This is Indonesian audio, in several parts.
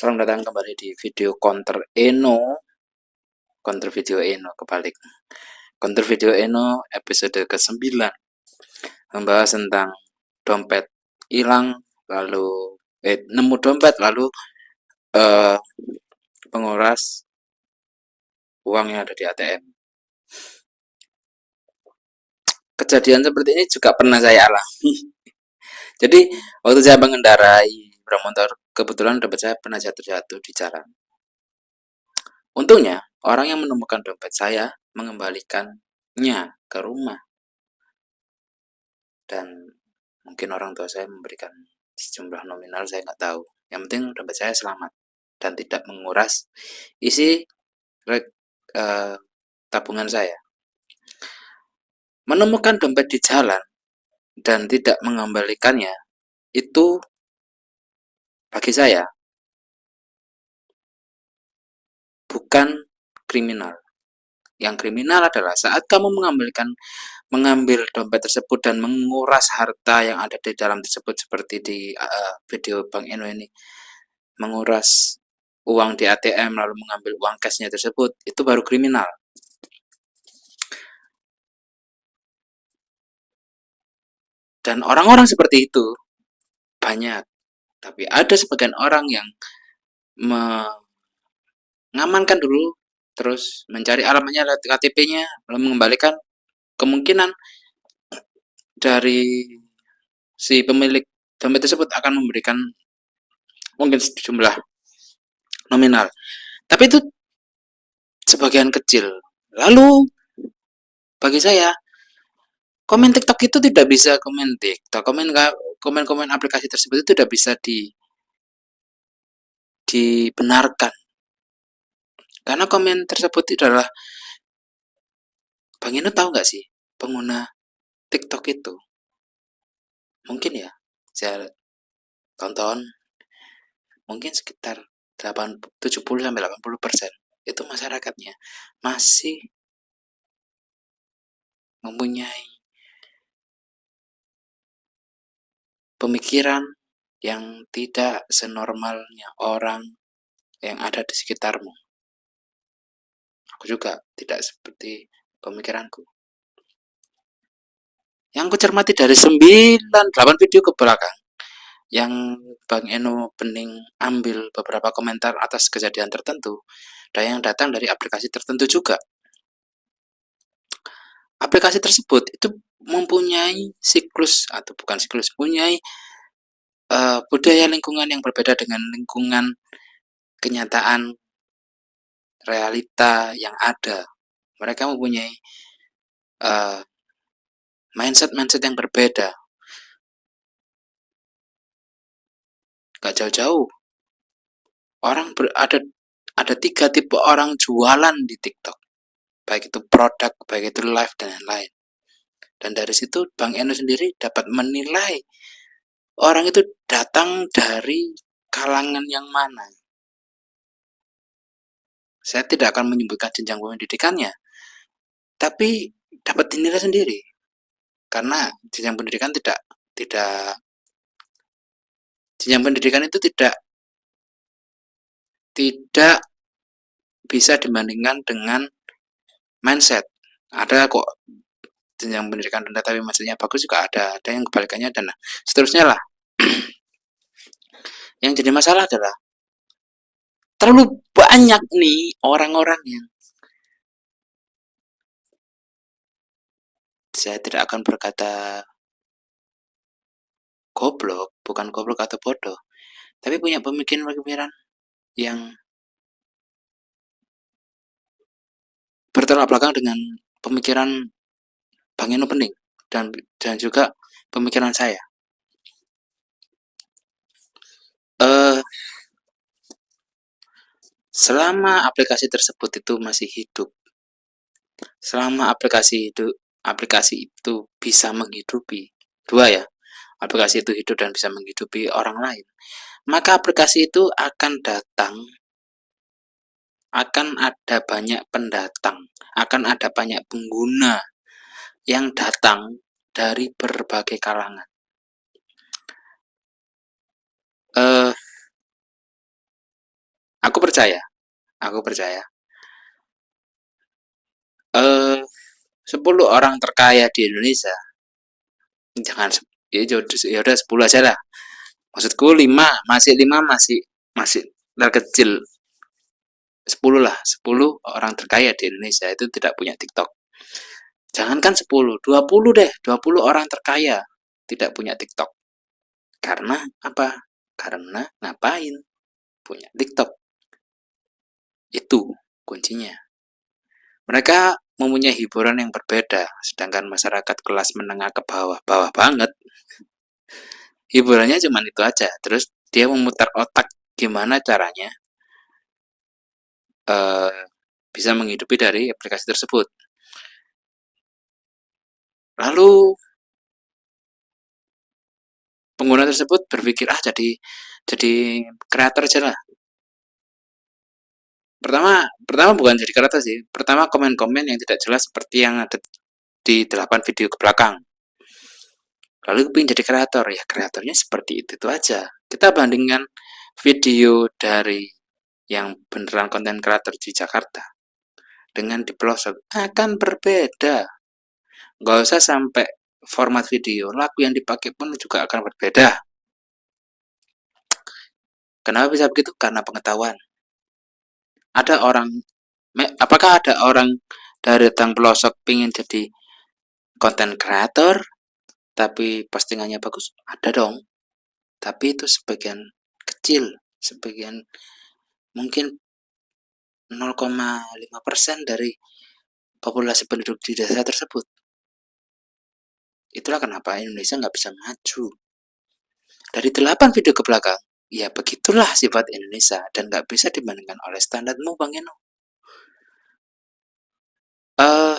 Selamat datang kembali di video counter video Eno kebalik. Counter video Eno episode ke-9 membahas tentang dompet hilang lalu nemu dompet lalu eh, menguras uang yang ada di ATM. Kejadian seperti ini juga pernah saya alami. Jadi waktu saya mengendarai bermotor, kebetulan dompet saya pernah jatuh-jatuh di jalan. Untungnya, orang yang menemukan dompet saya mengembalikannya ke rumah dan mungkin orang tua saya memberikan sejumlah nominal, saya nggak tahu. Yang penting dompet saya selamat dan tidak menguras isi tabungan saya. Menemukan dompet di jalan dan tidak mengembalikannya itu bagi saya bukan kriminal. Yang kriminal adalah saat kamu mengambil dompet tersebut dan menguras harta yang ada di dalam tersebut seperti di video Bang Eno ini, menguras uang di ATM lalu mengambil uang cashnya tersebut, itu baru kriminal. Dan orang-orang seperti itu banyak, tapi ada sebagian orang yang mengamankan dulu, terus mencari alamatnya lewat KTP-nya, lalu mengembalikan. Kemungkinan dari si pemilik dompet tersebut akan memberikan mungkin sejumlah nominal, tapi itu sebagian kecil. Lalu bagi saya, komen TikTok itu tidak bisa komen TikTok, komen aplikasi tersebut itu tidak bisa dibenarkan. Karena komen tersebut adalah, Bang Ino tahu nggak sih pengguna TikTok itu? Mungkin ya, saya tonton, mungkin sekitar 70-80% itu masyarakatnya masih mempunyai pemikiran yang tidak senormalnya orang yang ada di sekitarmu. Aku juga tidak seperti pemikiranku. Yang aku cermati dari 8 video ke belakang, yang Bang Eno Bening ambil beberapa komentar atas kejadian tertentu, dan yang datang dari aplikasi tertentu juga. Aplikasi tersebut itu mempunyai siklus, atau bukan siklus, mempunyai budaya lingkungan yang berbeda dengan lingkungan kenyataan realita yang ada. Mereka mempunyai mindset yang berbeda. Gak jauh-jauh, ada 3 tipe orang jualan di TikTok, baik itu produk, baik itu live, dan lain-lain. Dan dari situ Bang Eno sendiri dapat menilai orang itu datang dari kalangan yang mana. Saya tidak akan menyebutkan jenjang pendidikannya, tapi dapat dinilai sendiri. Karena jenjang pendidikan tidak jenjang pendidikan itu tidak bisa dibandingkan dengan mindset. Ada kok jenjang pendidikan rendah tapi mindsetnya bagus, juga ada yang kebalikannya, dan seterusnya lah. Yang jadi masalah adalah terlalu banyak nih orang-orang yang, saya tidak akan berkata goblok, bukan goblok atau bodoh, tapi punya pemikiran-pemikiran yang bertolak belakang dengan pemikiran Bang Eno Bening dan juga pemikiran saya. Selama aplikasi tersebut itu masih hidup, selama aplikasi itu bisa menghidupi, dua ya, aplikasi itu hidup dan bisa menghidupi orang lain, maka aplikasi itu akan ada banyak pendatang, akan ada banyak pengguna yang datang dari berbagai kalangan. Aku percaya, aku percaya. Eh, 10 orang terkaya di Indonesia, jangan ya ya udah 10 aja lah. Maksudku 5, masih masih terkecil. 10 lah, 10 orang terkaya di Indonesia itu tidak punya TikTok. Jangankan 10, 20 deh, 20 orang terkaya tidak punya TikTok. Karena apa? Karena ngapain punya TikTok? Itu kuncinya. Mereka mempunyai hiburan yang berbeda, sedangkan masyarakat kelas menengah ke bawah, bawah banget, hiburannya cuma itu aja. Terus dia memutar otak gimana caranya eh, bisa menghidupi dari aplikasi tersebut. Lalu pengguna tersebut berpikir jadi kreator aja lah. Pertama, pertama bukan jadi kreator sih. Pertama komen-komen yang tidak jelas seperti yang ada di 8 video ke belakang. Lalu pengen jadi kreator, ya kreatornya seperti itu aja. Kita bandingkan video dari yang beneran konten kreator di Jakarta dengan di pelosok akan berbeda. Gak usah sampai format video, lagu yang dipakai pun juga akan berbeda. Kenapa bisa begitu? Karena pengetahuan. Ada orang, apakah ada orang dari datang pelosok pingin jadi konten kreator, tapi postingannya bagus? Ada dong. Tapi itu sebagian kecil, sebagian mungkin 0,5% dari populasi penduduk di desa tersebut. Itulah kenapa Indonesia nggak bisa maju. Dari 8 video ke belakang, ya begitulah sifat Indonesia dan nggak bisa dibandingkan oleh standarmu, Bang Eno. Uh,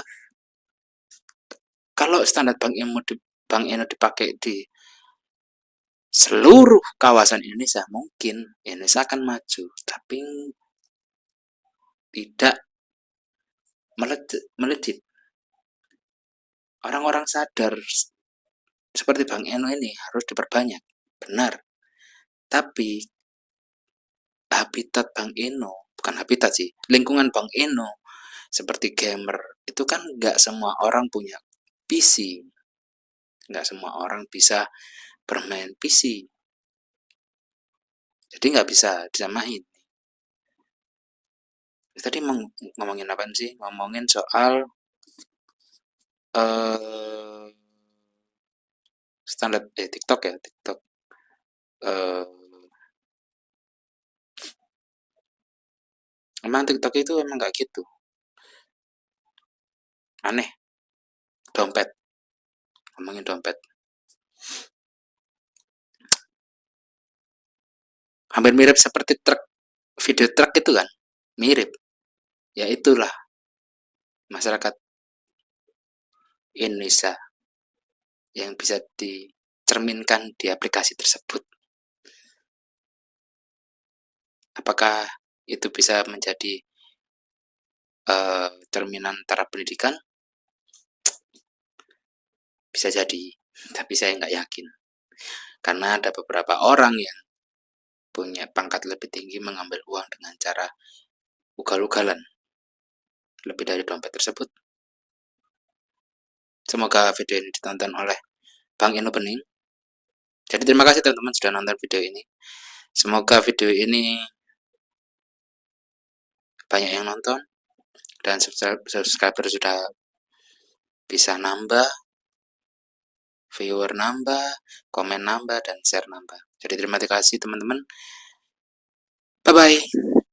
Kalau standar Bang Eno dipakai di seluruh kawasan Indonesia, mungkin Indonesia akan maju, tapi tidak melejit. Orang-orang sadar seperti Bang Eno ini harus diperbanyak, benar. Tapi habitat Bang Eno, bukan habitat sih, lingkungan Bang Eno seperti gamer itu kan nggak semua orang punya PC, nggak semua orang bisa bermain PC, jadi nggak bisa disamain. Tadi ngomongin apa sih? Ngomongin soal eh standar TikTok ya, TikTok. Eh Emang TikTok itu emang nggak gitu, aneh. Dompet, ngomongin dompet, hampir mirip seperti truk, video truk itu kan, mirip. Ya itulah masyarakat Indonesia yang bisa dicerminkan di aplikasi tersebut. Apakah itu bisa menjadi cerminan taraf pendidikan? Bisa jadi, tapi saya nggak yakin. Karena ada beberapa orang yang punya pangkat lebih tinggi mengambil uang dengan cara ugal-ugalan lebih dari dompet tersebut. Semoga video ini ditonton oleh Bang Eno Bening. Jadi terima kasih teman-teman sudah nonton video ini. Semoga video ini banyak yang nonton dan subscriber sudah bisa nambah, viewer nambah, komen nambah, dan share nambah. Jadi terima kasih teman-teman. Bye-bye.